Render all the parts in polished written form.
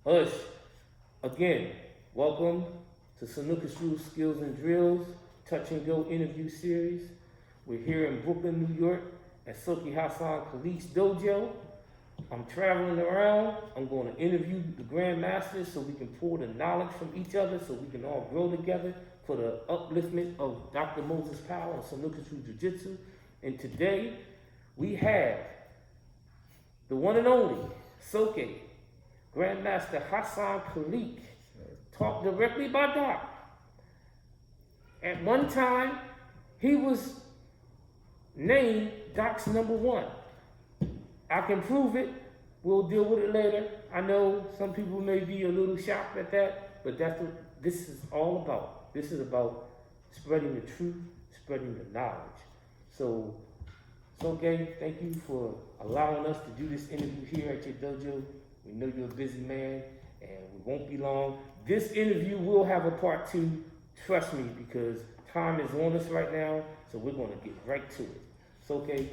Hush. Again, welcome to Sanuka Shoes Skills and Drills Touch and Go interview series. We're here in Brooklyn, New York at SOKE Haisan Kaleak's dojo. I'm traveling around. I'm going to interview the grandmasters so we can pull the knowledge from each other so we can all grow together for the upliftment of Dr. Moses Powell and Sanuka Shoe Jiu-Jitsu. And today we have the one and only SOKE Grandmaster Haisan Kaleak, taught directly by Doc. At one time, he was named Doc's #1. I can prove it. We'll deal with it later. I know some people may be a little shocked at that, but that's what this is all about. This is about spreading the truth, spreading the knowledge. So, SOKE, thank you for allowing us to do this interview here at your dojo. We know you're a busy man, and we won't be long. This interview will have a part 2, trust me, because time is on us right now, so we're going to get right to it. SOKE,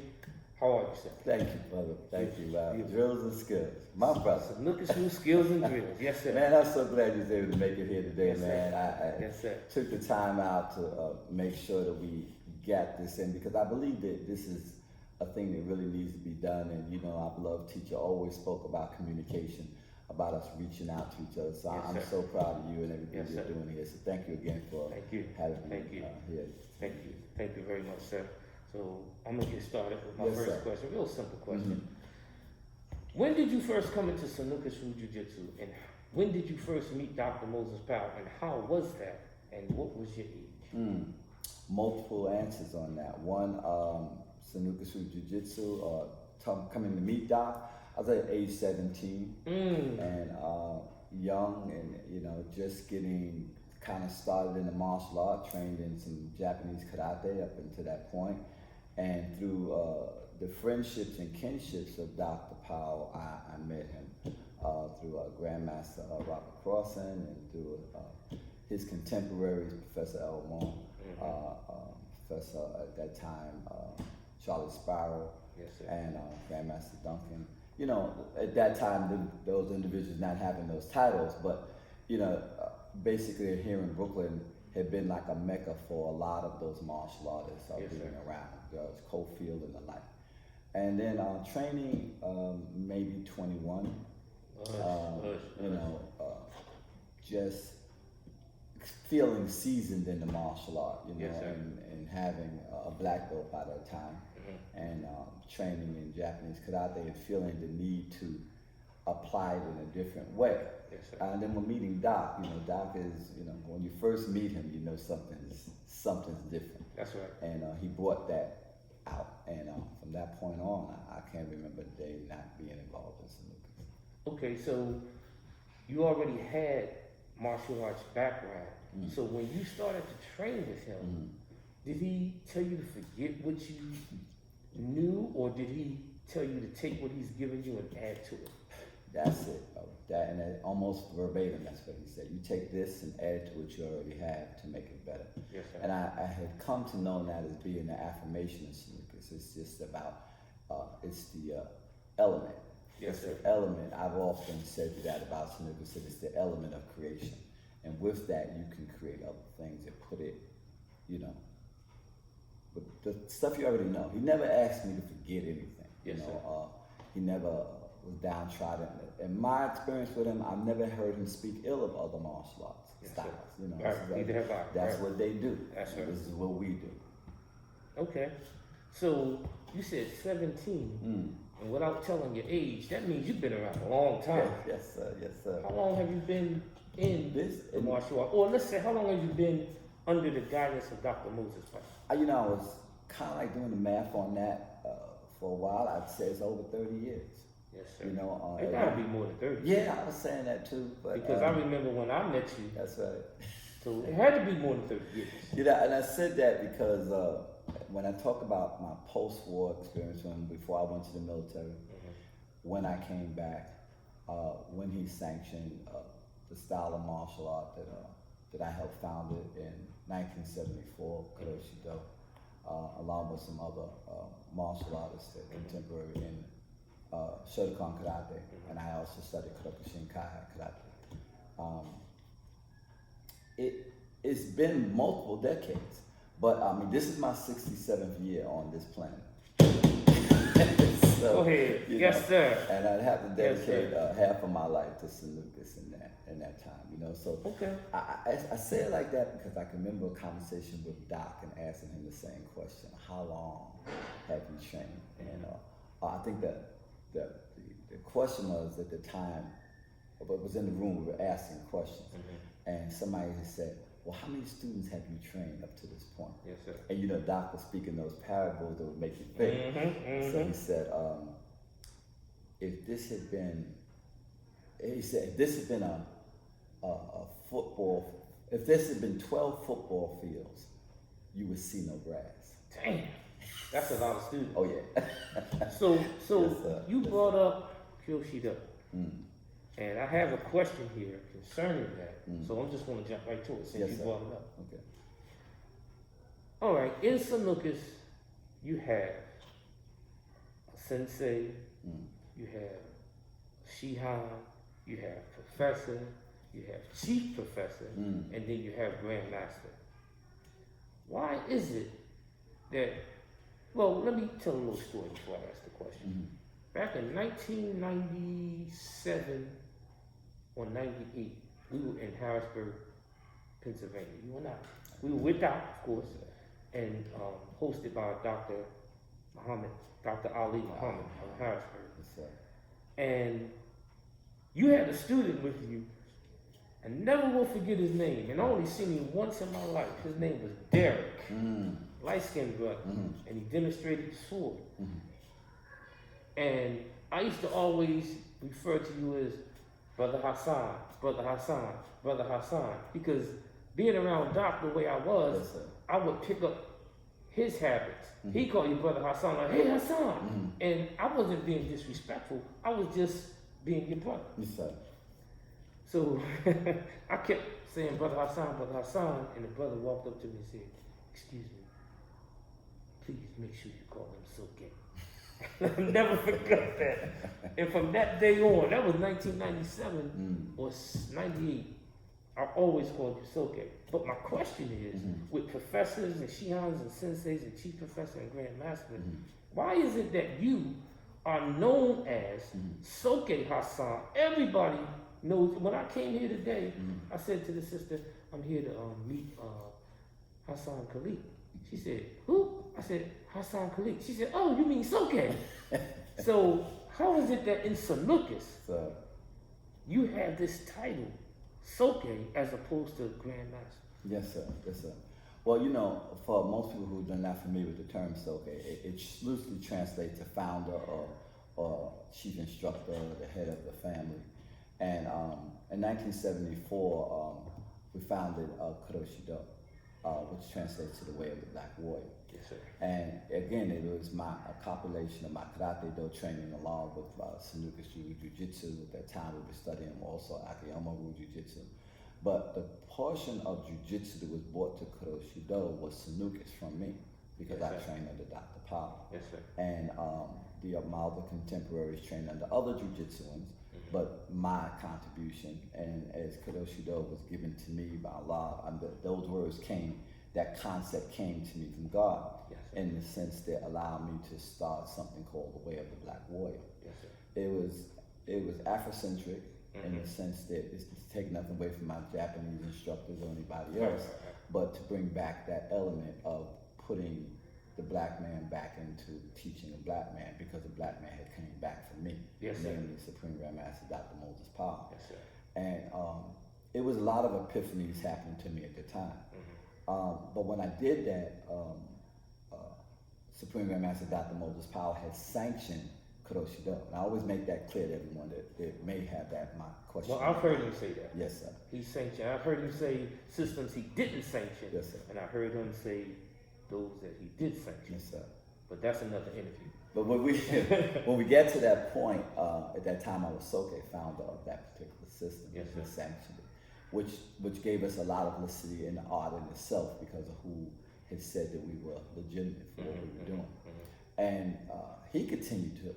how are you, sir? Thank you, brother. Thank you. Drills and skills. My brother. Sanuka Shoe Skills and Drills. Yes, sir. Man, I'm so glad you was able to make it here today, Yes, man. Yes, sir. Took the time out to make sure that we got this in because I believe that this is a thing that really needs to be done. And, you know, our beloved teacher always spoke about communication, about us reaching out to each other. So Yes, I'm sir. so proud of you and everything Yes, you're sir. doing here. So thank you again for Thank you. having me Thank you. here. Thank you. Thank you very much, sir. So I'm going to get started with my Yes, first sir. question. Real simple question. Mhm. When did you first come into Sanuka Shoe Jiu-Jitsu, and when did you first meet Dr. Moses Powell, and how was that, and what was your age? Multiple answers on that. One, Sanuka Shoe Jiu-Jitsu, coming to meet Doc. I was at age 17 and young and, you know, just getting kind of started in the martial art, trained in some Japanese karate up until that point. And through the friendships and kinships of Dr. Powell, I met him through Grandmaster Robert Crossan and through his contemporaries, Professor Elmore, Professor at that time, Charlie Sparrow, Yes, sir. and Grandmaster Duncan. You know, at that time, those individuals not having those titles, but, you know, basically here in Brooklyn had been like a mecca for a lot of those martial artists Yes, being sir. around, Cofield and the like. And then training, maybe 21, you know, just feeling seasoned in the martial art, you know, Yes, sir. and having a black belt by that time, and training in Japanese karate and feeling the need to apply it in a different way. Yes, sir. And then we're meeting Doc. You know, Doc is, you know, when you first meet him, you know something's different. That's right. And he brought that out. And from that point on, I can't remember the day not being involved in Sanuka. Okay, so you already had martial arts background. So when you started to train with him, did he tell you to forget what you knew, or did he tell you to take what he's giving you and add to it? That's it. And almost verbatim, that's what he said. You take this and add to what you already have to make it better. Yes, sir. And I had come to know that as being the affirmation of Sanuka. It's just about, it's the element. Yes, It's sir. the element. I've often said that about Sanuka. So it's the element of creation. And with that, you can create other things and put it, you know, but the stuff you already know. He never asked me to forget anything. Yes, you know, sir. He never was downtrodden. In my experience with him, I've never heard him speak ill of other martial arts Yes, styles. sir. You know, Right. it's like, Neither have I. that's Right. what they do. That's and right. This is what we do. Okay, so you said 17, and without telling your age, that means you've been around a long time. Yes, sir. Yes, sir. How long have you been in This- the martial art? Or let's say, how long have you been under the guidance of Dr. Moses Powell? You know, I was kind of like doing the math on that for a while. I'd say it's over 30 years. Yes, sir. You know, It gotta be more than 30. yeah, I was saying that too. But, Because I remember when I met you, that's right. so it had to be more than 30 years. You know, and I said that because when I talk about my post-war experience before I went to the military, when I came back, when he sanctioned the style of martial art that I helped found it in 1974, Kuroshi-do, along with some other martial artists that contemporary in Shotokan Karate, and I also studied Kyokushin Karate. It's been multiple decades, but I mean, this is my 67th year on this planet. So, go ahead. Yes, sir. And I'd have to dedicate Yes, half of my life to Sanukas in that time, So okay. I say it like that because I can remember a conversation with Doc and asking him the same question: how long have you trained? And I think that the question was at the time, but was in the room, we were asking questions, and somebody had said, well, how many students have you trained up to this point? Yes, sir. And Doc was speaking those parables that would make you think. So he said, if this had been a football, if this had been 12 football fields, you would see no grass. Damn, that's a lot of students. Oh yeah. So Yes, you brought up Kyoshido. Mm. And I have a question here concerning that. So I'm just going to jump right to it since you sir. brought it up. Okay. All right, in Sanukas, you have a sensei, you have a shihan, you have professor, you have chief professor, and then you have grandmaster. Why is it that, well, let me tell a little story before I ask the question. Back in 1997 or 98, we were in Harrisburg, Pennsylvania. You and I. We were with Doc, of course, and hosted by Dr. Ali Muhammad from Harrisburg. And you had a student with you, I never will forget his name, and I only seen him once in my life. His name was Derek, light-skinned brother, and he demonstrated the sword. And I used to always refer to you as Brother Hassan, Brother Hassan, Brother Hassan, because being around Doc the way I was, I would pick up his habits. He called you Brother Hassan, like, hey Hassan. And I wasn't being disrespectful, I was just being your brother. Yes, sir. So I kept saying Brother Hassan, and the brother walked up to me and said, excuse me, please make sure you call him SOKE. I never forgot that. And from that day on, that was 1997 or 98, I always called you SOKE. But my question is, with professors and shihans and senseis and chief professor and grandmaster, why is it that you are known as SOKE Haisan? Everybody knows. When I came here today, I said to the sister, I'm here to meet Haisan Kaleak. She said, who? I said, Haisan Kaleak. She said, oh, you mean SOKE. So how is it that in Sanukas, you have this title, SOKE, as opposed to grandmaster? Yes, sir. Yes, sir. Well, for most people who are not familiar with the term SOKE, it loosely translates to founder or chief instructor, the head of the family. And in 1974, we founded Kuroshido, which translates to the way of the Black Warrior. Yes, sir. And again, it was a compilation of my karate do training along with Sanuka Jiu-Jitsu. At that time, we were studying also Akiyama Jiu-Jitsu. But the portion of Jiu-Jitsu that was brought to Kuroshido was Sanukas from me, because Yes, I sir. trained under Dr. Powell. Yes, sir. And my other contemporaries trained under other Jiu-Jitsuans, but my contribution, and as Kuroshido was given to me by Allah, those words that concept came to me from God, Yes, sir. in the sense that allowed me to start something called the Way of the Black Warrior. Yes, sir. It was Afrocentric in the sense that it's taking nothing away from my Japanese instructors or anybody else, but to bring back that element of putting the black man back into teaching a black man, because the black man had came back from me, Yes, sir. namely Supreme Grandmaster Dr. Moses Powell. Yes, sir. And it was a lot of epiphanies happening to me at the time. But when I did that, Supreme Grandmaster Dr. Moses Powell had sanctioned Kuroshido. And I always make that clear to everyone that may have that my question. Well, I've heard him say that. Yes, sir. He sanctioned. I've heard him say systems he didn't sanction. Yes, sir. And I heard him say those that he did sanction. Yes, sir. But that's another interview. But when we get to that point, at that time I was SOKE, founder of that particular system, Yes, which sir. sanctioned it, which gave us a lot of publicity in the art in itself, because of who had said that we were legitimate for what we were doing. And he continued to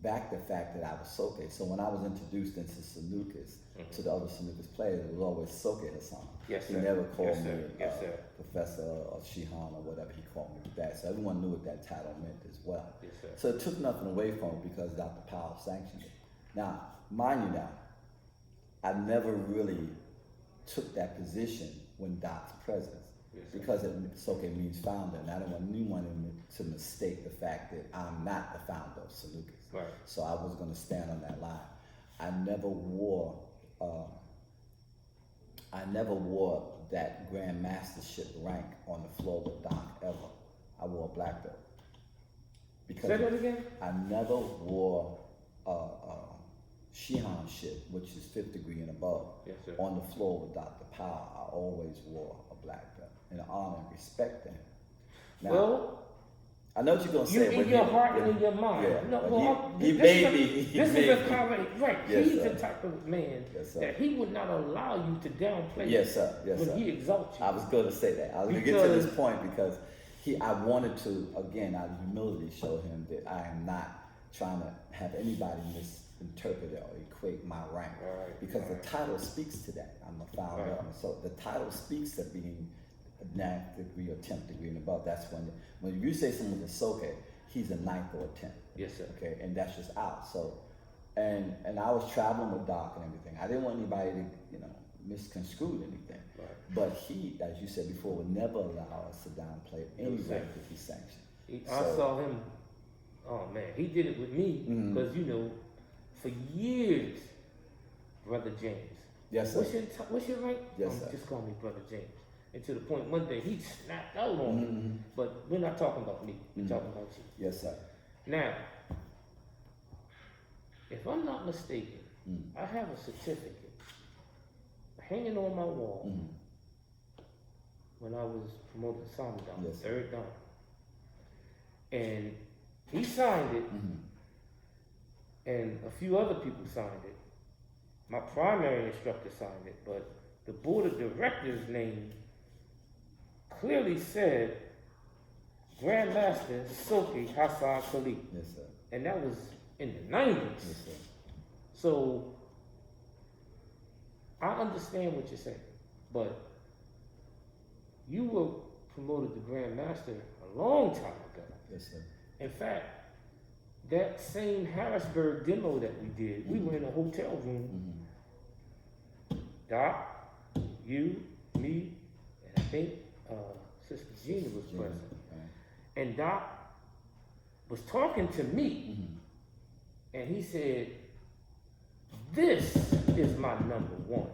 back the fact that I was Soke. So when I was introduced into Sanukas, to the other Sanukas players, it was always Soke Haisan. Yes, He sir. never called Yes, me sir. Yes, sir. Professor or Shihan or whatever he called me with that. So everyone knew what that title meant as well. Yes, sir. So it took nothing away from it because Dr. Powell sanctioned it. Now, mind you now, I never really took that position when Doc's president. Yes, sir. Because Soke means founder, and I don't want anyone to mistake the fact that I'm not the founder of Sanukas. Right. So I was going to stand on that line. I never wore that Grand Mastership rank on the floor with Doc ever. I wore a black belt. Say that again? I never wore Shihanship, which is 5th degree and above, Yes, sir. on the floor with Dr. Powell. I always wore a black belt in honor and respect to him. Now, Well, I know what you're gonna you say. in your heart and in your mind. Yeah, No, but well, he this made is me. This is a comment, right? Yes, He's sir. the type of man Yes, sir. that he would not allow you to downplay. Yes, sir. Yes, when sir. he exalts you. I was going to say that. I was going to get to this point because I wanted to, again, out of humility, show him that I am not trying to have anybody misinterpret or equate my rank. Right, because right. the title speaks to that. I'm a founder. Right. So the title speaks to being a 9th degree or 10th degree and above. That's when you say someone's a Soke, he's a 9th or a 10th. Yes, sir. Okay, and that's just out. So, and I was traveling with Doc and everything. I didn't want anybody to, misconstrue anything. Right. But he, as you said before, would never allow us to downplay any Exactly. rank that he sanctioned. I saw him. Oh man, he did it with me because for years, Brother James. Yes, sir. What's your rank? Yes, sir. Just call me Brother James. And to the point, one day he snapped out on me. But we're not talking about me. We're talking about you. Yes, sir. Now, if I'm not mistaken, I have a certificate hanging on my wall when I was promoted to Sergeant Down, Yes, sir. 3rd down. And he signed it, and a few other people signed it. My primary instructor signed it, but the board of directors name clearly said Grandmaster SOKE Haisan Kaleak. Yes, sir. And that was in the 90s. Yes, sir. So I understand what you're saying, but you were promoted to Grandmaster a long time ago. Yes, sir. In fact, that same Harrisburg demo that we did, we were in a hotel room. Doc, you, me, and I think Sister Gina was present. And Doc was talking to me, and he said, "This is my number one.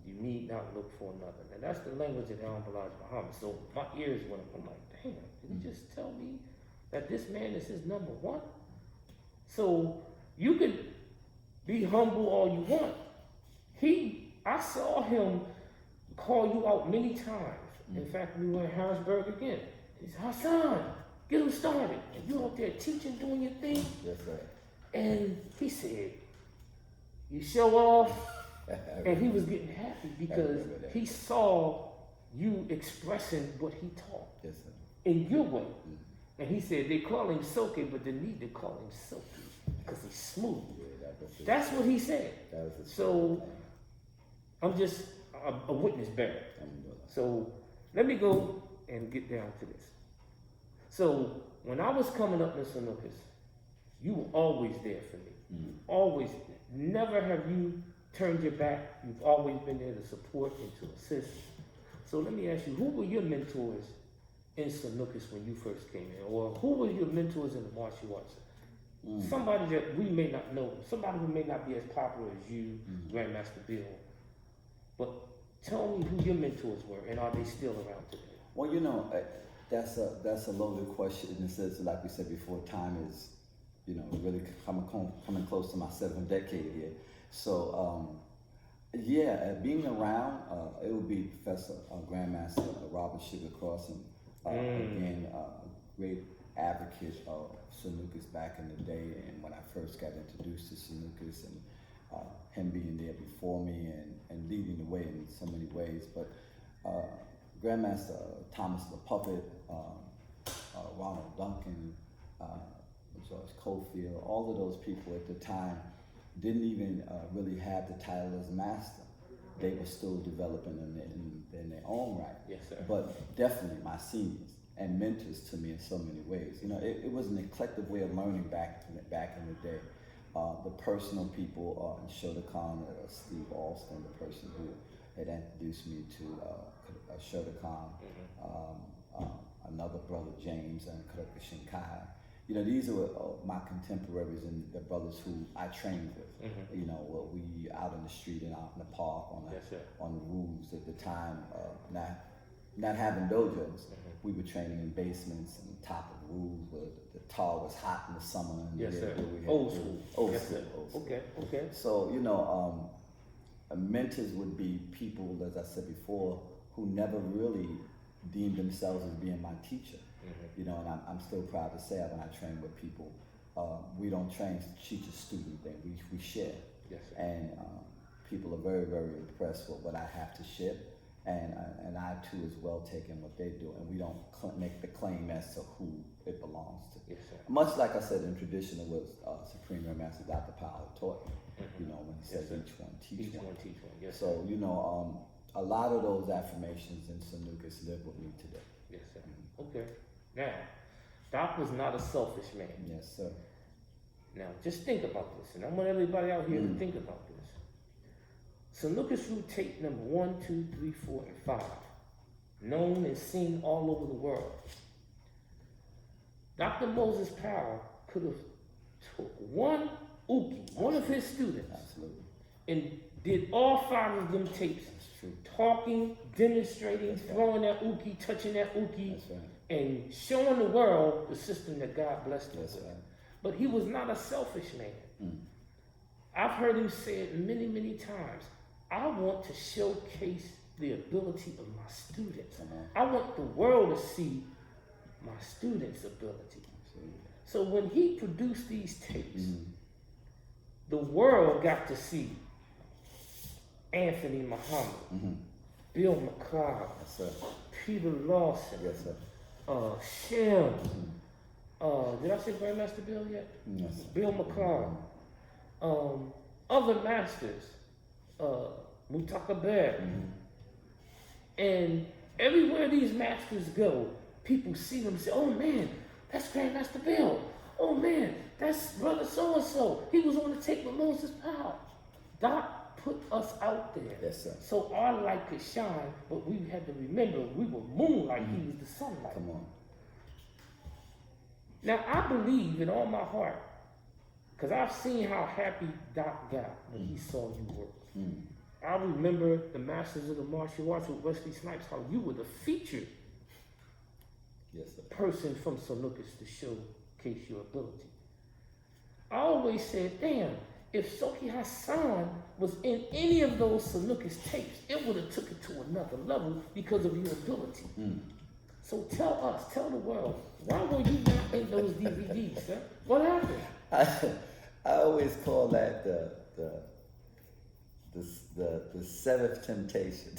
You need not look for another." And that's the language of Honorable Elijah Muhammad. So my ears went up. I'm like, damn, did he just tell me that this man is his number one? So you could be humble all you want. I saw him call you out many times. In fact, we were in Harrisburg again. He said, "Hassan, get him started." And you out there teaching, doing your thing. Yes, sir. And he said, "You show off." And he was getting happy because he saw you expressing what he taught Yes, sir. in your way. And he said, they call him Soke, but they need to call him Soke because he's smooth. Yeah, That's what he said. that was the So I'm just a witness bearer. So let me go and get down to this. So when I was coming up in Sanukas, you were always there for me. Always. Never have you turned your back. You've always been there to support and to assist. So let me ask you, who were your mentors in Sanukas when you first came in? Or who were your mentors in the martial arts? Somebody that we may not know. Somebody who may not be as popular as you, Grandmaster Bill. But tell me who your mentors were, and are they still around today? Well, that's a loaded question. And it says, like we said before, time is, really coming close to my 7th decade here. So, being around, it would be Professor Grandmaster Robert Sugar Crossan, again, great advocate of Sanukas back in the day, and when I first got introduced to Sanukas, and him being there before me and leading the way in so many ways. But Grandmaster Thomas the Puppet, Ronald Duncan, George Cofield, all of those people at the time didn't even really have the title as master. They were still developing in their own right. Yes, sir. But definitely my seniors and mentors to me in so many ways. You know, it was an eclectic way of learning back in the day. The personal people in Shotokan, Steve Alston, the person who had introduced me to Shotokan, another brother James and Kaleak Shinkai. You know, these are my contemporaries and the brothers who I trained with. You know, we out in the street and out in the park on the roofs at the time, not having dojos. We were training in basements and top of roofs where the tar was hot in the summer. And Old school. Old school. Okay. So, you know, mentors would be people, as I said before, who never really deemed themselves as being my teacher. You know, and I'm still proud to say that when I train with people, we don't train teacher-student thing. We share. Yes, sir. And people are very, very impressed with what I have to share. And I too as well take in what they do, and we don't make the claim as to who it belongs to. Yes, sir. Much like I said in tradition, it was Supreme Grand Master Dr. Powell taught me. You know, when he says each one teach one. Yes, so you know, a lot of those affirmations in Sanukas live with me today. Yes, sir. Okay. Now, Doc was not a selfish man. Yes, sir. Now, just think about this, and I want everybody out here to think about this. Sanukas Root tape number 1, 2, 3, 4, and 5, known and seen all over the world. Dr. Moses Powell could have took one Uki, one of his students, Absolutely. and did all 5 of them tapes, talking, demonstrating, throwing that Uki, touching that Uki, and showing the world the system that God blessed him with. But he was not a selfish man. I've heard him say it many, many times. I want to showcase the ability of my students. I want the world to see my students' ability. So when he produced these tapes, the world got to see Anthony Muhammad, Bill McLeod, Peter Lawson, Shem. Did I say Grandmaster Bill yet? Yes. Bill McLeod. Other masters, Mutaka Bear. And everywhere these masters go, people see them and say, oh man, that's Grandmaster Bill. Oh man, that's brother so-and-so. He was on the tape with Moses Powell. Doc put us out there. Yes, sir. So our light could shine, but we had to remember we were moonlight, he was the sunlight. Come on. Now I believe in all my heart, because I've seen how happy Doc got when he saw you work. I remember the Masters of the Martial Arts with Wesley Snipes, how you were the featured person from Sanukas to showcase your ability. I always said, damn, if SOKE Haisan was in any of those Sanukas tapes, it would have took it to another level because of your ability. So tell the world, why were you not in those DVDs, sir? What happened? I always call that the seventh temptation.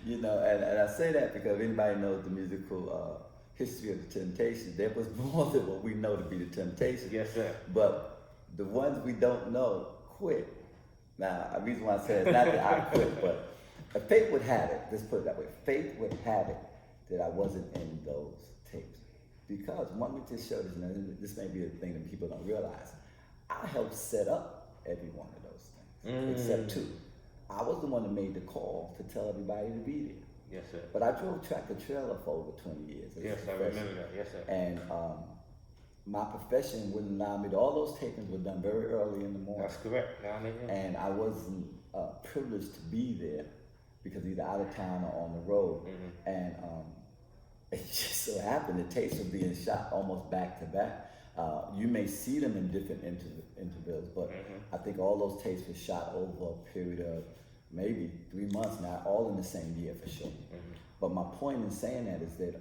You know, and I say that because anybody knows the musical history of the Temptations, there was more than what we know to be the Temptations. Yes, sir. But the ones we don't know quit. Now, the reason why I say it's not that I quit, but fate would have it, let's put it that way, fate would have it that I wasn't in those tapes. Because, let me just show this, and this may be a thing that people don't realize, I helped set up every one of those things, except 2. I was the one that made the call to tell everybody to be there. Yes, sir. But I drove tractor trailer for over 20 years. Yes, I remember that. Yes, sir. And my profession wouldn't allow me to, all those tapings were done very early in the morning. That's correct. And I wasn't privileged to be there because either out of town or on the road. And it just so happened the tapes were being shot almost back to back. You may see them in different intervals, but I think all those tapes were shot over a period of maybe 3 months, not all in the same year for sure. But my point in saying that is that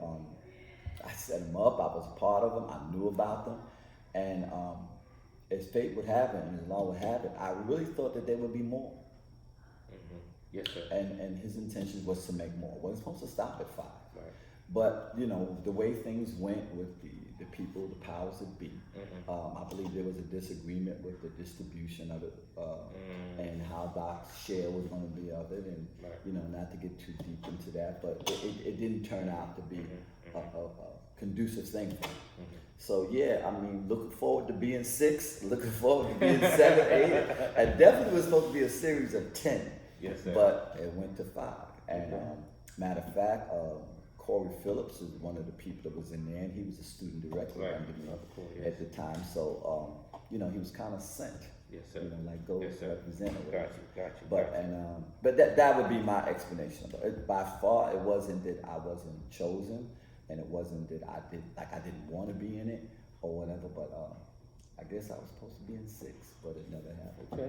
I set them up, I was part of them, I knew about them, and as fate would have it, and as law would have it, I really thought that there would be more. Yes, sir. And his intention was to make more. Wasn't supposed to stop at 5. Right. But you know, the way things went with the people, the powers that be, I believe there was a disagreement with the distribution of it, and how Doc's share was going to be of it, and you know, not to get too deep into that, but it didn't turn out to be a conducive thing for me. So yeah, I mean, looking forward to being 6, looking forward to being 7, 8. And definitely was supposed to be a series of 10. Yes, sir. But it went to 5. And matter of fact, Corey Phillips is one of the people that was in there, and he was a student director under me at the time. So you know, he was kind of sent. Yes, sir. You know, like go represent or whatever. Got you. But that would be my explanation. By far, it wasn't that I wasn't chosen. And it wasn't that I didn't want to be in it or whatever, but I guess I was supposed to be in 6, but it never happened. Okay.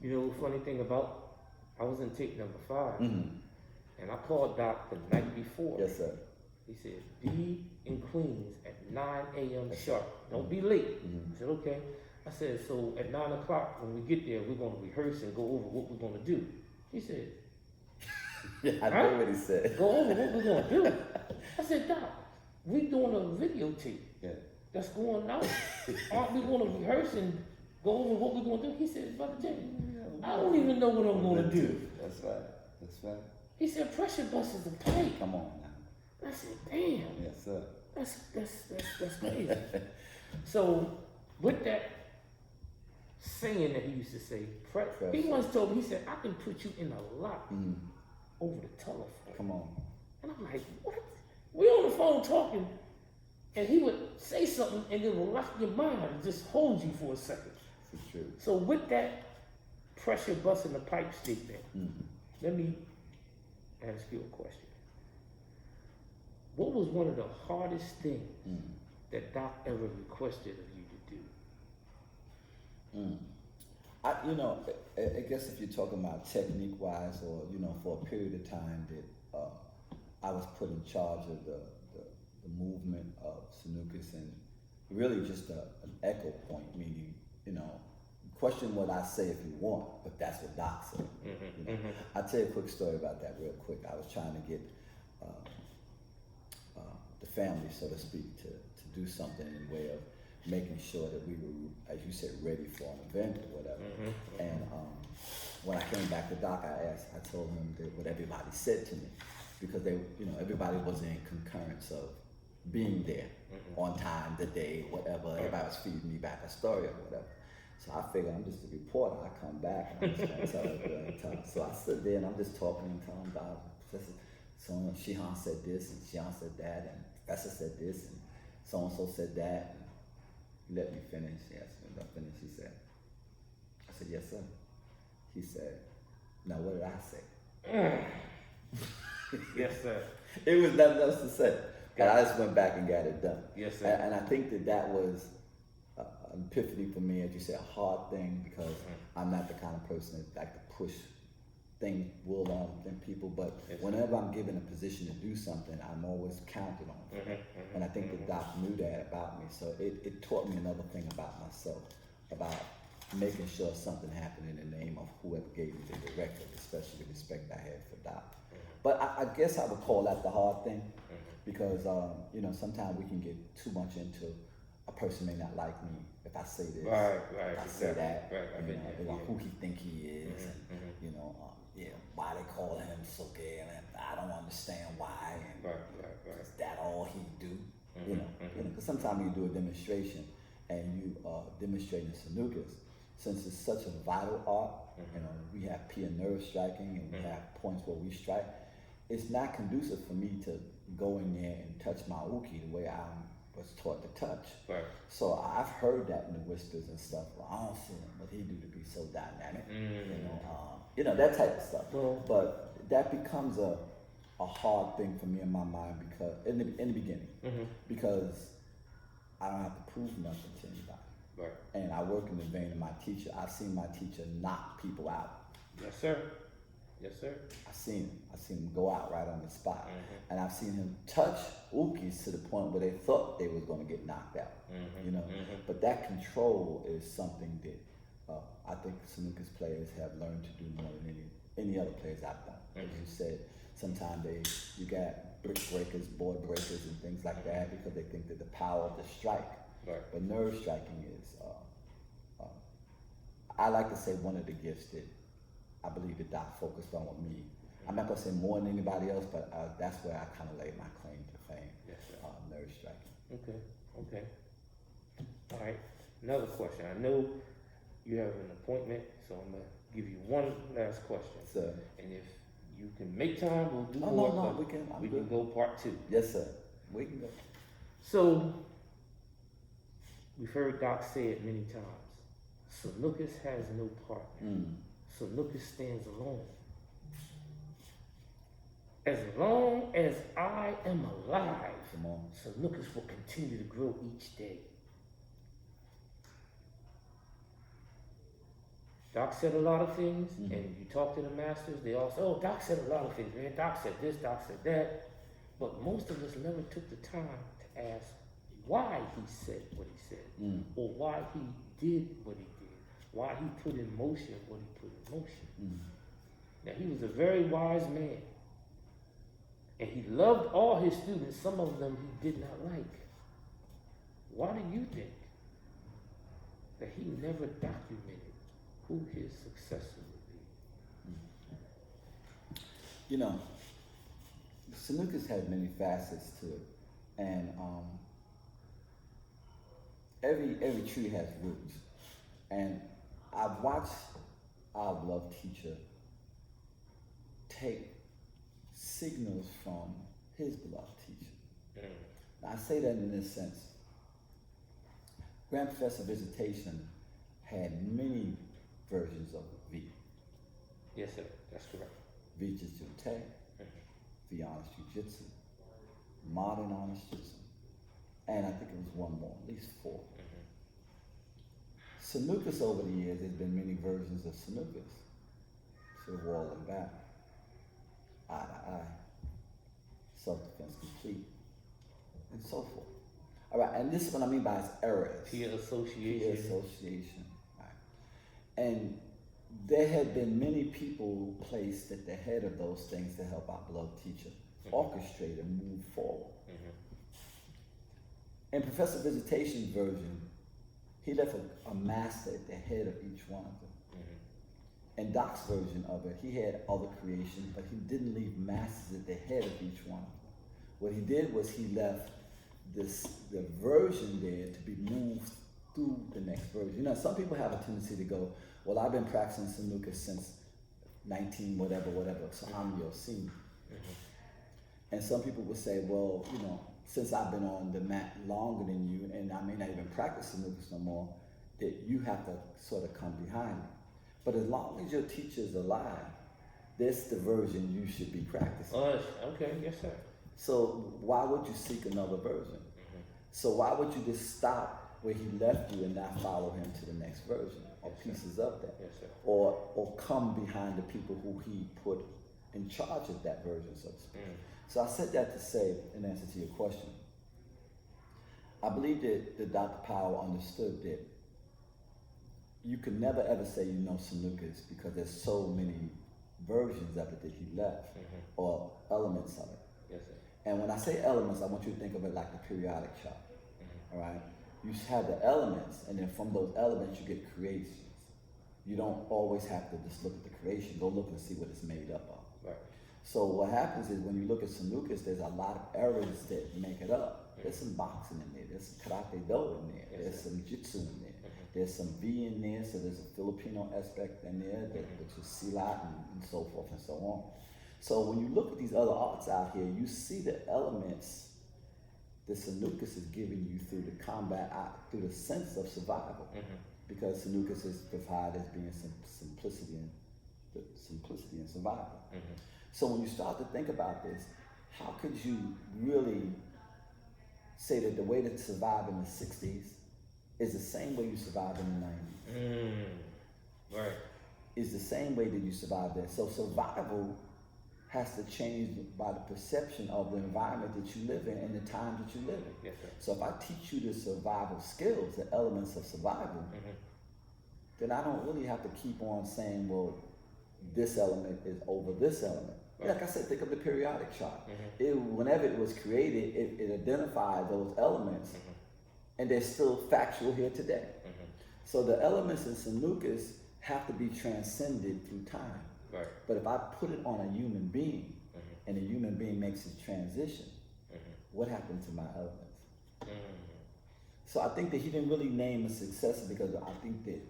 You know the funny thing about, I was in tape number 5, and I called Doc the night before. Yes, sir. He said, be in Queens at 9 a.m. sharp. Don't be late. I said, okay. I said, so at 9 o'clock when we get there, we're going to rehearse and go over what we're going to do. He said, yeah, I know what he said. Go over what we're going to do. I said, Doc, we doing a videotape that's going out. Aren't we going to rehearse and go over what we're going to do? He said, Brother James, I don't even know what I'm going to do. That's right. He said, pressure bust is a play. Come on now. I said, damn. Yes, sir. That's crazy. So with that saying that he used to say, he once told me, he said, I can put you in a lot over the telephone. Come on. And I'm like, what? We're on the phone talking, and he would say something, and it will lock your mind and just hold you for a second. For sure. So with that pressure busting the pipe statement, let me ask you a question. What was one of the hardest things that Doc ever requested of you to do? You know, I guess if you're talking about technique-wise, or you know, for a period of time that I was put in charge of the movement of Sanukis, and really just an echo point, meaning, you know, question what I say if you want, but that's what Doc said. You know? I'll tell you a quick story about that real quick. I was trying to get the family, so to speak, to do something in the way of making sure that we were, as you said, ready for an event or whatever. And when I came back to Doc, I told him that what everybody said to me, because they, you know, everybody was in concurrence of being there on time, the day, whatever. Everybody was feeding me back a story or whatever. So I figured I'm just a reporter. I come back and I'm just gonna tell everybody. So I sit there and I'm just talking and telling Doc, so Shihan said this and Shihan said that, and Professor said this and so and so said that. And let me finish. Yes, when I finished, he said, I said, yes, sir. He said, now what did I say? Yes, sir. It was nothing else to say. And I just went back and got it done. Yes, sir. And I think that was an epiphany for me, as you said, a hard thing, because I'm not the kind of person that like to push things will on people, but whenever I'm given a position to do something, I'm always counted on. And I think that Doc knew that about me, so it taught me another thing about myself, about making sure something happened in the name of whoever gave me the directive, especially the respect I had for Doc. But I guess I would call that the hard thing, because you know, sometimes we can get too much into a person may not like me if I say this, if I say that, you know, who he think he is, and, you know, why they call him SOKE, and I don't understand why, and is that all he do? You know, because sometimes you do a demonstration and you are demonstrating Sanukas, since it's such a vital art, you know, we have peer nerve striking and we have points where we strike. It's not conducive for me to go in there and touch my uke the way I was taught to touch. So I've heard that in the whispers and stuff. Well, I don't see him, what he do to be so dynamic, you know, that type of stuff. But that becomes a hard thing for me in my mind, because in the beginning, because I don't have to prove nothing to anybody. And I work in the vein of my teacher. I've seen my teacher knock people out. Yes, sir. Yes, sir. I've seen him go out right on the spot. And I've seen him touch ukis to the point where they thought they was going to get knocked out. You know, but that control is something that I think Sanukas players have learned to do more than any other players I've done. As you said, sometimes you got brick breakers, board breakers, and things like that because they think that the power of the strike. Right. But nerve striking is, I like to say, one of the gifts that I believe that Doc focused on with me. I'm not gonna say more than anybody else, but that's where I kind of laid my claim to fame. Yes, sir. Nerve striking. Okay. All right. Another question. I know you have an appointment, so I'm gonna give you one last question. Sir. And if you can make time, we'll do No, more. no, but we can go part 2. Yes, sir. We can go. So we've heard Doc say it many times. Sanukis has no partner. Sanukis stands alone. As long as I am alive, Sanukis will continue to grow each day. Doc said a lot of things, and you talk to the masters, they all say, oh, Doc said a lot of things, man. Doc said this, Doc said that. But most of us never took the time to ask why he said what he said, or why he did what he did, why he put in motion what he put in motion. Now, he was a very wise man, and he loved all his students. Some of them he did not like. Why do you think that he never documented who his successor would be? You know, Sanukis has many facets to it, and every tree has roots. And I've watched our beloved teacher take signals from his beloved teacher. Now, I say that in this sense. Grand Professor Visitation had many versions of V. Yes, sir. That's correct. V Jujute, V Honest Jiu-Jitsu, Modern Honest Jiu-Jitsu, and I think it was one more, at least 4. Sanukis over the years, there's been many versions of Sanukis. To the wall and back, eye to eye, self-defense complete, and so forth. All right, and this is what I mean by its errors. Peer association. Peer association, right. And there had been many people placed at the head of those things to help our beloved teacher orchestrate and move forward. In Professor Visitation's version, he left a master at the head of each one of them. In Doc's version of it, he had other creations, but he didn't leave masters at the head of each one of them. What he did was he left the version there to be moved through the next version. You know, some people have a tendency to go, well, I've been practicing Sanuka since 19 whatever, so I'm your senior. And some people would say, well, you know, since I've been on the mat longer than you, and I may not even practice Sanuka no more, that you have to sort of come behind me. But as long as your teacher is alive, that's the version you should be practicing. Okay, yes, sir. So why would you seek another version? So why would you just stop where he left you and not follow him to the next version or pieces of that? Yes, sir. Or come behind the people who he put in charge of that version, so to speak. So I said that to say, in answer to your question, I believe that Dr. Powell understood that you can never ever say you know Sanukas because there's so many versions of it that he left, or elements of it. Yes, sir. And when I say elements, I want you to think of it like the periodic chart. All right? You have the elements, and then from those elements you get creations. You don't always have to just look at the creation. Go look and see what it's made up of. Right. So what happens is when you look at Sanukas, there's a lot of errors that make it up. There's some boxing in there. There's some karate do in there. Yes, there's sir. some jitsu in there. There's some V in there, so there's a Filipino aspect in there, which is silat and so forth and so on. So when you look at these other arts out here, you see the elements that Sanukas is giving you through the combat, through the sense of survival. Because Sanukas is defined as being simplicity and survival. So when you start to think about this, how could you really say that the way to survive in the 60s is the same way you survived in the 90s? Right. Is the same way that you survived there. So survival has to change by the perception of the environment that you live in and the time that you live in. Yes, sir. So if I teach you the survival skills, the elements of survival, then I don't really have to keep on saying, well, this element is over this element. Like I said, think of the periodic chart. Whenever it was created, it identified those elements, and they're still factual here today. So the elements in Sanukas have to be transcended through time. Right. But if I put it on a human being, and a human being makes his transition, what happened to my elements? So I think that he didn't really name a successor, because I think that,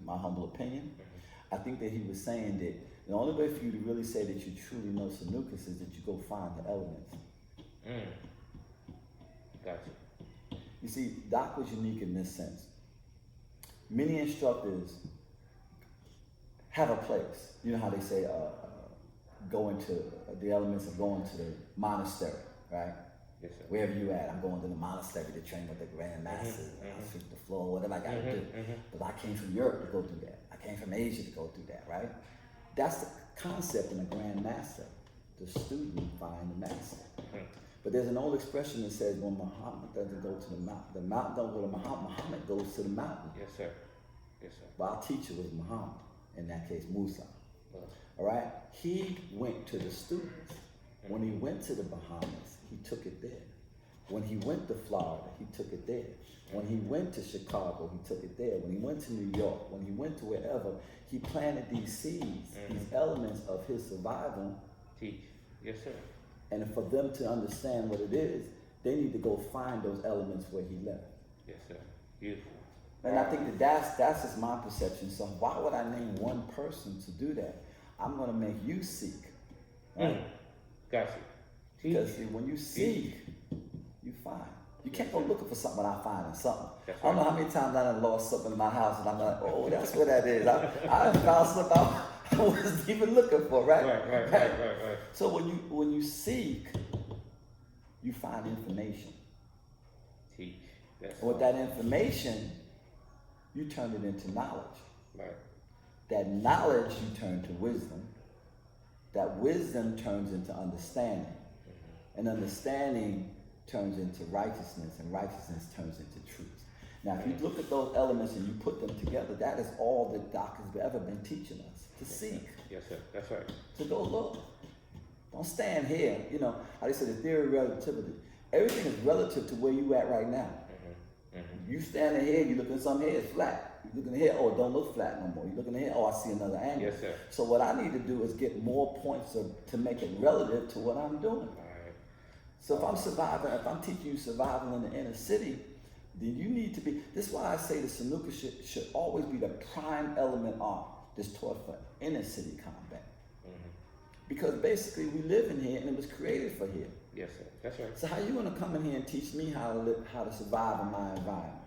in my humble opinion, I think that he was saying that the only way for you to really say that you truly know Sanukas is that you go find the elements. Gotcha. You see, Doc was unique in this sense. Many instructors have a place. You know how they say go into the elements of going to the monastery, right? Yes, sir. Wherever you at, I'm going to the monastery to train with the Grand Masters. I sweep the floor, whatever I got to do. But I came from Europe to go do that. I came from Asia to go do that, right? That's the concept in a Grand Master. The student find the master. But there's an old expression that says, when Muhammad doesn't go to the mountain don't go to Muhammad, Muhammad goes to the mountain. Yes, sir. Yes, sir. But our teacher was Muhammad, in that case, Musa. All right? He went to the students. When he went to the Bahamas, he took it there. When he went to Florida, he took it there. When he went to Chicago, he took it there. When he went to New York, when he went to wherever, he planted these seeds, these elements of his survival. Teach. Yes, sir. And for them to understand what it is, they need to go find those elements where he left. Yes, sir. Beautiful. And I think that's just my perception. So why would I name one person to do that? I'm going to make you seek. Right? Gotcha. Because see, when you seek, you find. You can't go looking for something without finding something. That's I don't know how many times I done lost something in my house and I'm like, oh, that's what that is. I found something I wasn't even looking for, right? Right. So when you seek, you find information. Teach. That's And with that information, you turn it into knowledge. right. That knowledge you turn to wisdom. That wisdom turns into understanding. And understanding turns into righteousness, and righteousness turns into truth. Now, if you look at those elements and you put them together, that is all that Doc has ever been teaching us, to seek. Yes, sir. That's right. To go look. Don't stand here. You know, how they say the theory of relativity. Everything is relative to where you at right now. You standing here, you looking at something here, it's flat. You looking here, oh, it don't look flat no more. You looking here, oh, I see another angle. Yes, sir. So what I need to do is get more points to make it relative to what I'm doing. Right. So if I'm surviving, if I'm teaching you survival in the inner city, then you need to be, this is why I say the Sanuka should always be the prime element art that's taught for inner city combat. Because basically we live in here and it was created for here. Yes, sir. That's right. So how you gonna come in here and teach me how to live, how to survive in my environment?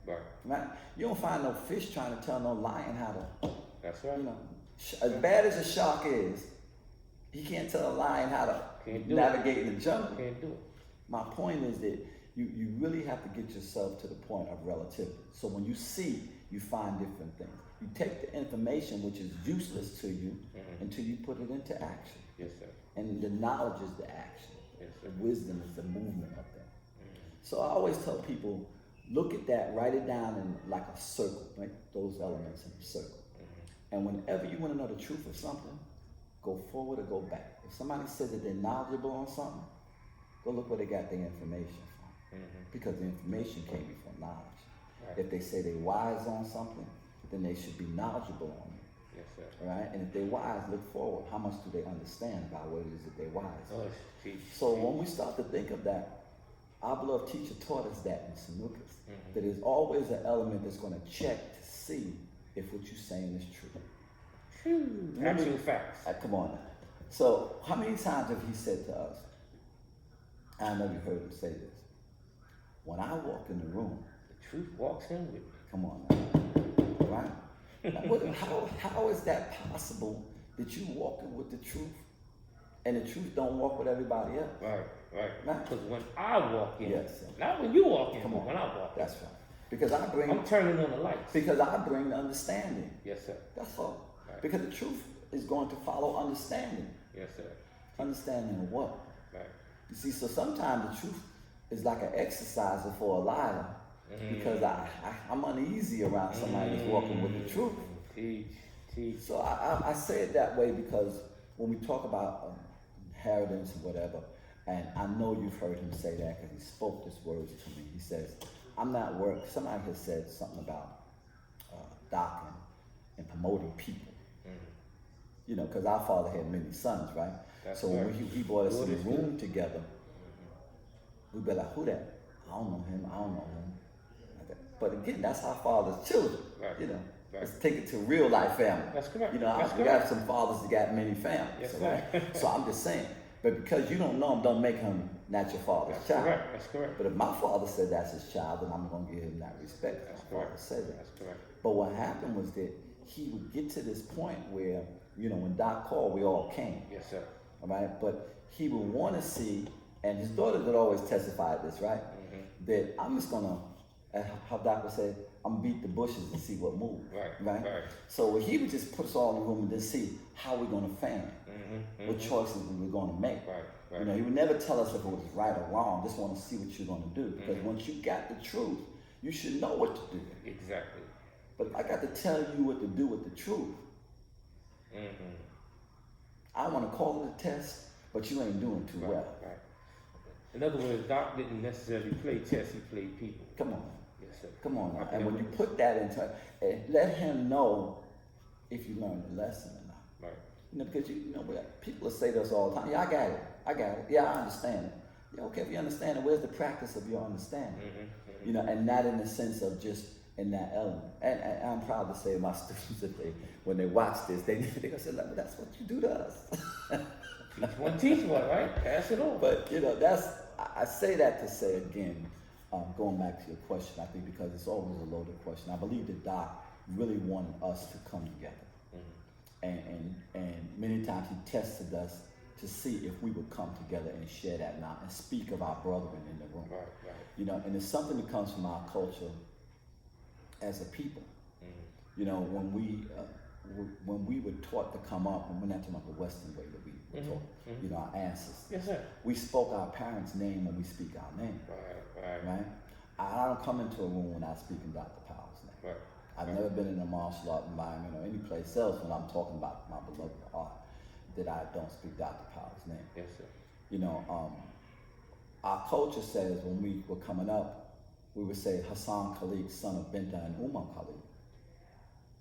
Right? You don't find no fish trying to tell no lion how to. That's right. You know, as bad as a shark is, he can't tell a lion how to navigate in the jungle. Can't do it. My point is that you really have to get yourself to the point of relativity. So when you see, you find different things. You take the information which is useless to you until you put it into action. Yes, sir. And the knowledge is the action. Yes, sir. The wisdom is the movement of that. So I always tell people, look at that, write it down in like a circle, right? Those elements in a circle. And whenever you want to know the truth of something, go forward or go back. If somebody says that they're knowledgeable on something, go look where they got their information from. Because the information came before knowledge. Right. If they say they're wise on something, then they should be knowledgeable on it. Yes, sir. Right? And if they're wise, look forward. How much do they understand about what it is that they're wise? Oh, teach. So when we start to think of that, our beloved teacher taught us that in Sanukas. That there's always an element that's going to check to see if what you're saying is true. Actual facts. Come on now. So how many times have he said to us, I know you heard him say this, when I walk in the room, The truth walks in with me. come on now, right? Now, how is that possible that you walking with the truth and the truth don't walk with everybody else? Right. Right. Because when I walk in, Yes, sir. not when you walk in, Come but on. when I walk in. That's right. Because I bring I'm turning on the lights. Because I bring the understanding. Yes, sir. That's all. Right. Because the truth is going to follow understanding. Yes, sir. Understanding of what? Right. You see, so sometimes the truth is like an exerciser for a liar. Because I'm uneasy around somebody that's walking with the truth. Teach. So I say it that way because when we talk about inheritance and whatever, and I know you've heard him say that because he spoke these words to me. He says, I'm not work. Somebody has said something about docking and promoting people. You know, because our father had many sons, right? That's so right. when he brought us in the room together, we'd be like, who that? I don't know him. I don't know him. But again, that's our father's children. Right. You know, right. let's take it to real life family. That's correct. You know, that's we correct. got some fathers that got many families. Yes, right? So I'm just saying. But because you don't know him, don't make him not your father's That's child. correct. That's correct. But if my father said that's his child, then I'm going to give him that respect. That's My father correct. said that. That's correct. But what happened was that he would get to this point where, you know, when Doc called, we all came. Yes, sir. All right? But he would want to see, and his daughter would always testify this, right? That I'm just going to, how Doc would say, I'm going to beat the bushes and see what moves. Right? So he would just put us all in the room and just see how we're going to fan, what choices we were going to make. Right. You know, he would never tell us if it was right or wrong. Just want to see what you're going to do. Because once you got the truth, you should know what to do. Exactly. But if I got to tell you what to do with the truth, I want to call it a test, but you ain't doing too well. Right. In other words, Doc didn't necessarily play chess, he played people. Come on. Yes, sir. Come on now. And when you put that into it, let him know if you learned the lesson or not. Right. You know, because you know, people will say to us all the time, yeah, I got it. Yeah, I understand it. Yeah, okay, if you understand it, where's the practice of your understanding? You know, and not in the sense of just in that element. And I'm proud to say my students, that when they watch this, they're gonna say, "Look, that's what you do to us." Teach one, right? Pass it on. But you know, I say that to say again, going back to your question, I think because it's always a loaded question. I believe that Doc really wanted us to come together, and many times he tested us to see if we would come together and share that now and speak of our brethren in the room. Right. You know, and it's something that comes from our culture as a people. You know, when we were taught to come up, and we're not talking about the Western way that we were taught, you know, our ancestors. Yes, sir. We spoke our parents' name when we speak our name. Right? I don't come into a room when I speak in Dr. Powell's name. Right. I've never been in a martial art environment or any place else when I'm talking about my beloved art that I don't speak Dr. Powell's name. Yes, sir. You know, our culture says when we were coming up, we would say Haisan Kaleak, son of Binta and Umar Kaleak.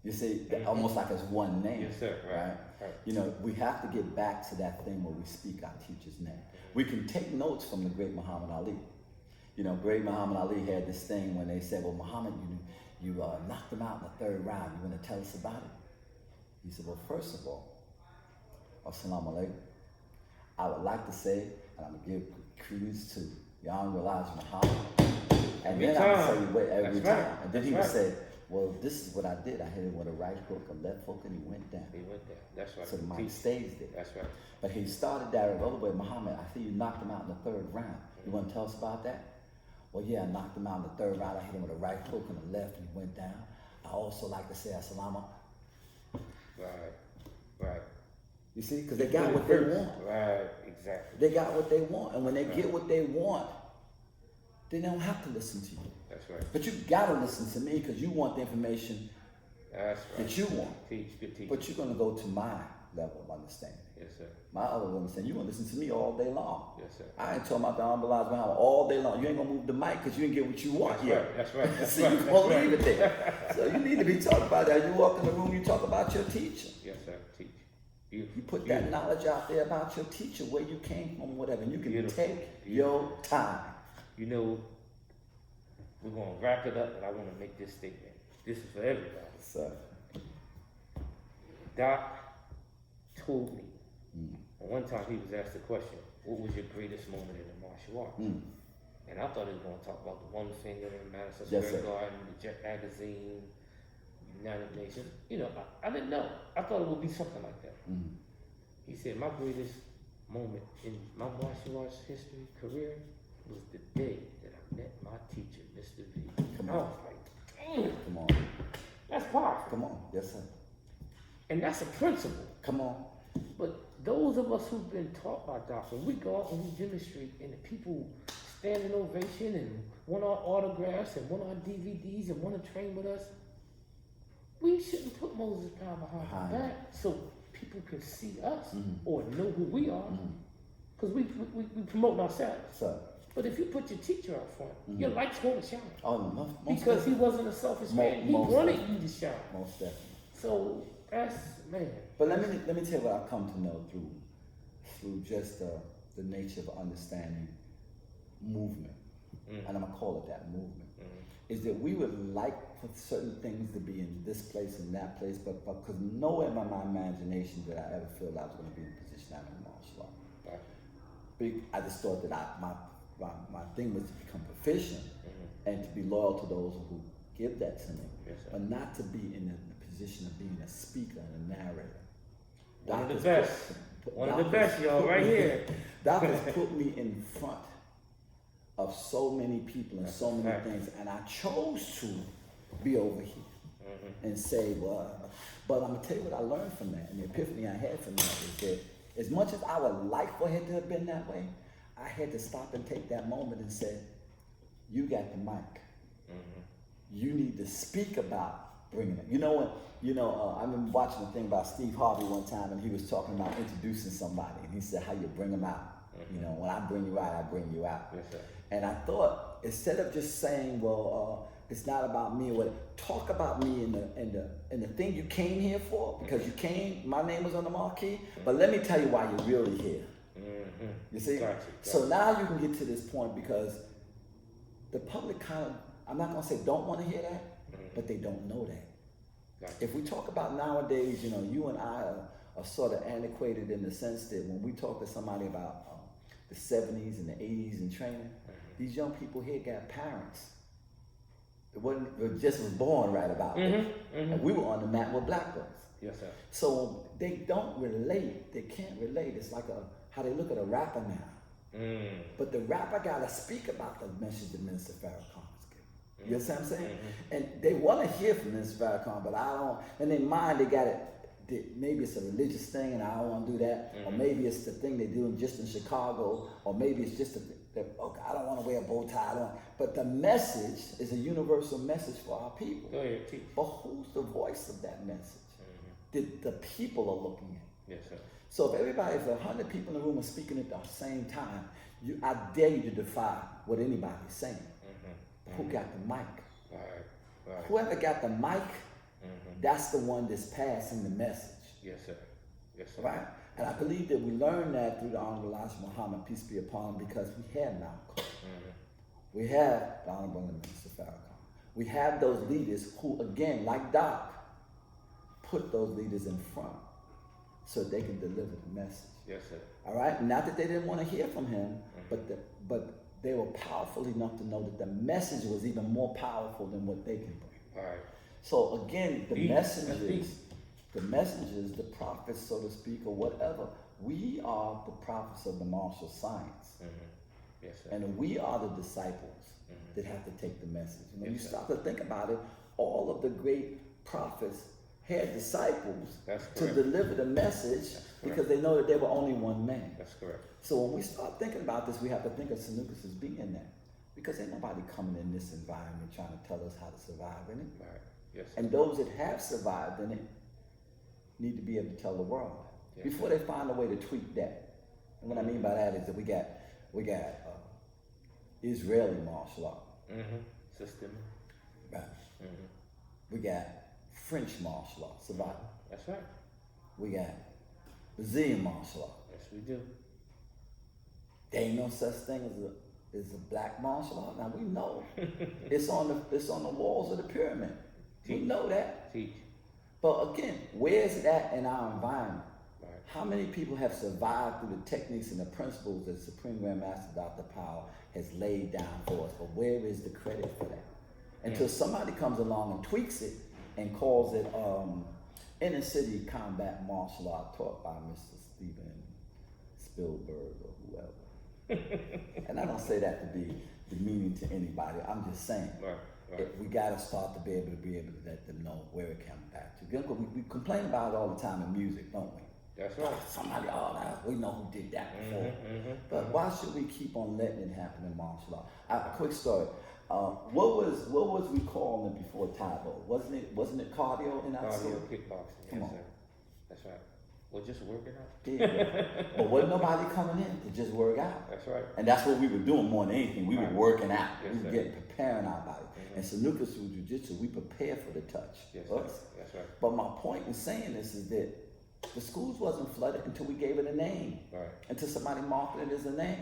You see, almost like it's one name. Yes, sir. Right. You know, we have to get back to that thing where we speak our teacher's name. We can take notes from the great Muhammad Ali. You know, great Muhammad Ali had this thing when they said, well, Muhammad, you knocked him out in the third round. You want to tell us about it? He said, well, first of all, Assalamu alaikum. I would like to say, and I'm going to give credence to Young Elijah Muhammad. And then I would say, wait, every time. Right. And then he would say, well, this is what I did. I hit him with a right hook, a left hook, and he went down. That's right. So the mic stays there. That's right. But he started that all the way, Muhammad, I see you knocked him out in the third round. You want to tell us about that? Well, yeah, I knocked him out in the third round. I hit him with a right hook and a left, and he went down. I also like to say Assalamu. Right. You see, because they got what they want. Right, exactly. They got what they want. And when they get what they want, they don't have to listen to you. That's right. But you got to listen to me because you want the information that you want. Good teach. But you're going to go to my level of understanding. Yes, sir. My other woman saying, you want to listen to me all day long. Yes, sir. I ain't talking about the unbelievers Muhammad all day long. You ain't going to move the mic because you didn't get what you want yet. That's right. So you're going to leave it there. So you need to be talking about that. You walk in the room, you talk about your teacher. Yes, sir. Teach. You put that knowledge out there about your teacher, where you came from, whatever. And you can take your time. You know, we're going to wrap it up, but I want to make this statement. This is for everybody. So, Doc told me, one time he was asked the question, what was your greatest moment in the martial arts? And I thought he was going to talk about the one finger in Madison Square Garden, the Jet Magazine, United Nations. You know, I didn't know. I thought it would be something like that. He said, my greatest moment in my martial arts history, career, was the day that I met my teacher, Mr. V. Come I on. was like, damn. Come on. That's powerful. Come on. Yes, sir. And that's a principle. Come on. But those of us who've been taught by Doc, when we go out and we demonstrate and the people stand in ovation and want our autographs and want our DVDs and want to train with us, we shouldn't put Moses' power behind our back. So people can see us or know who we are, because we promote ourselves. So, but if you put your teacher up front, your light's going to shine. oh, most because he wasn't a selfish man. He wanted you to shine. Most definitely. So that's, man. But let me tell you what I've come to know through just the nature of understanding movement, and I'm gonna call it that movement. Is that we would like for certain things to be in this place and that place, but because nowhere in my imagination did I ever feel I was going to be in a position I'm in martial art. Right. I just thought that my thing was to become proficient and to be loyal to those who give that to me, but not to be in the position of being a speaker and a narrator. One of the best. One of the best, y'all, right here. Doctors put me in front of so many people and so many things, and I chose to be over here and say, well, but I'm gonna tell you what I learned from that, and the epiphany I had from that is that as much as I would like for it to have been that way, I had to stop and take that moment and say, you got the mic. You need to speak about bringing it. I remember watching a thing about Steve Harvey one time, and he was talking about introducing somebody, and he said how you bring them out. When I bring you out, I bring you out. Yes, sir. And I thought, instead of just saying, well, it's not about me, talk about me in the thing you came here for, because you came, my name was on the marquee, but let me tell you why you're really here. You see? Gotcha. So now you can get to this point, because the public kind of, I'm not gonna say don't want to hear that, but they don't know that. Gotcha. If we talk about nowadays, you and I are sort of antiquated in the sense that when we talk to somebody about the 70s and the 80s and training, these young people here got parents that just was born right about then. And we were on the map with black boys. Yes, sir. So they don't relate. They can't relate. It's like how they look at a rapper now. But the rapper got to speak about the message that Minister Farrakhan's giving. You know what I'm saying? And they want to hear from Minister Farrakhan, but I don't. In their mind, they got it. Maybe it's a religious thing and I don't want to do that, or maybe it's the thing they do just in Chicago, or maybe it's just okay, I don't want to wear a bow tie. But the message is a universal message for our people. Go ahead, teach. But who's the voice of that message? The people are looking at. Yes, sir. So if 100 people in the room are speaking at the same time, I dare you to defy what anybody's saying. Who got the mic? Right. Whoever got the mic, that's the one that's passing the message. Yes, sir. Yes, sir. Right? And I believe that we learned that through the Honorable Elijah Muhammad, peace be upon him, because we had Malcolm. We have the Honorable Minister Farrakhan. We have those leaders who, again, like Doc, put those leaders in front so they can deliver the message. Yes, sir. All right? Not that they didn't want to hear from him, but they were powerful enough to know that the message was even more powerful than what they can bring. All right. So again, the messengers, the prophets, so to speak, or whatever, we are the prophets of the martial science. Yes, sir. And we are the disciples that have to take the message. And when you start to think about it, all of the great prophets had disciples to deliver the message because they know that they were only one man. That's correct. So when we start thinking about this, we have to think of Sanukas as being that. Because ain't nobody coming in this environment trying to tell us how to survive in it. Right. Yes, sir. And those that have survived in it need to be able to tell the world before they find a way to tweak that. And what I mean by that is that we got Israeli martial art system. Right. We got French martial art survival. That's right. We got Brazilian martial art. Yes, we do. There ain't no such thing as a black martial art. Now we know it's on the walls of the pyramid. We know that. Teach. But again, where is it at in our environment? Right. How many people have survived through the techniques and the principles that Supreme Grand Master Dr. Powell has laid down for us? But where is the credit for that? Until somebody comes along and tweaks it and calls it inner city combat martial art taught by Mr. Steven Spielberg or whoever. And I don't say that to be demeaning to anybody. I'm just saying. Right. We got to start to be able to let them know where it comes back to. We complain about it all the time in music, don't we? That's right. Somebody, we know who did that before. But why should we keep on letting it happen in martial art? Quick story. What was we calling it before Taibo? Wasn't it cardio in our Cardio school? kickboxing. Come Yes, on. sir. That's right. Or just work it out. Yeah. But wasn't nobody coming in to just work out. That's right. And that's what we were doing more than anything. We were working out. Yes, we were preparing our body. And Snooker through Jiu-Jitsu, we prepare for the touch. Yes, sir. That's right. But my point in saying this is that the schools wasn't flooded until we gave it a name. Right. Until somebody marketed it as a name.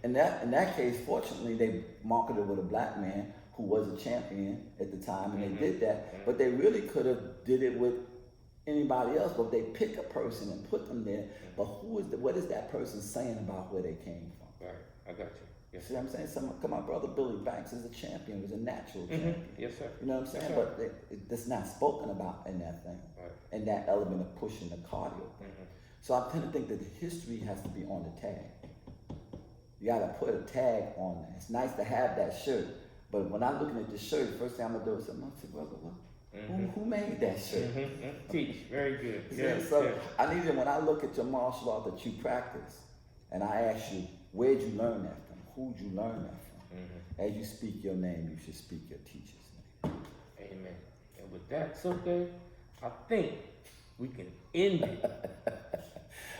In that case, fortunately, they marketed with a black man who was a champion at the time, and they did that. But they really could have did it with anybody else, but they pick a person and put them there. But what is that person saying about where they came from? Right, I got you. Yes, See what I'm saying? My brother Billy Banks is a champion, was a natural champion. Yes, sir. You know what I'm saying? Yes, But it's not spoken about in that thing, in that element of pushing the cardio. So I tend to think that the history has to be on the tag. You gotta put a tag on that. It's nice to have that shirt, but when I'm looking at this shirt, the first thing I'm gonna do is say, brother, look. Who made that shirt? Teach, very good. Yeah, so I need to, when I look at your martial art that you practice, and I ask you, where'd you learn that from? Who'd you learn that from? As you speak your name, you should speak your teacher's name. Amen. And with that, SOKE, I think we can end it.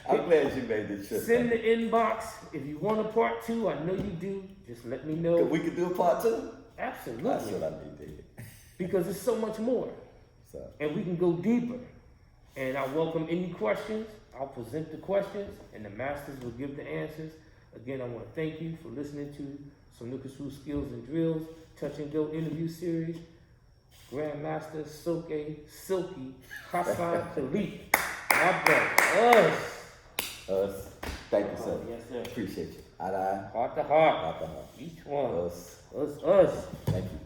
I'm glad you made this trip. Send the inbox if you want a part 2. I know you do. Just let me know. We could do a part 2? Absolutely. That's what I need to hear. Because there's so much more. And we can go deeper. And I welcome any questions. I'll present the questions, and the masters will give the answers. Again, I want to thank you for listening to Snooker Skills and Drills Touch and Go interview series. Grandmaster SOKE Haisan Kaleak. My brother, us. Thank you, sir. Yes, sir. Appreciate you. Eye to eye. Heart to heart. Heart to heart. Each one. Us. Us. Thank you.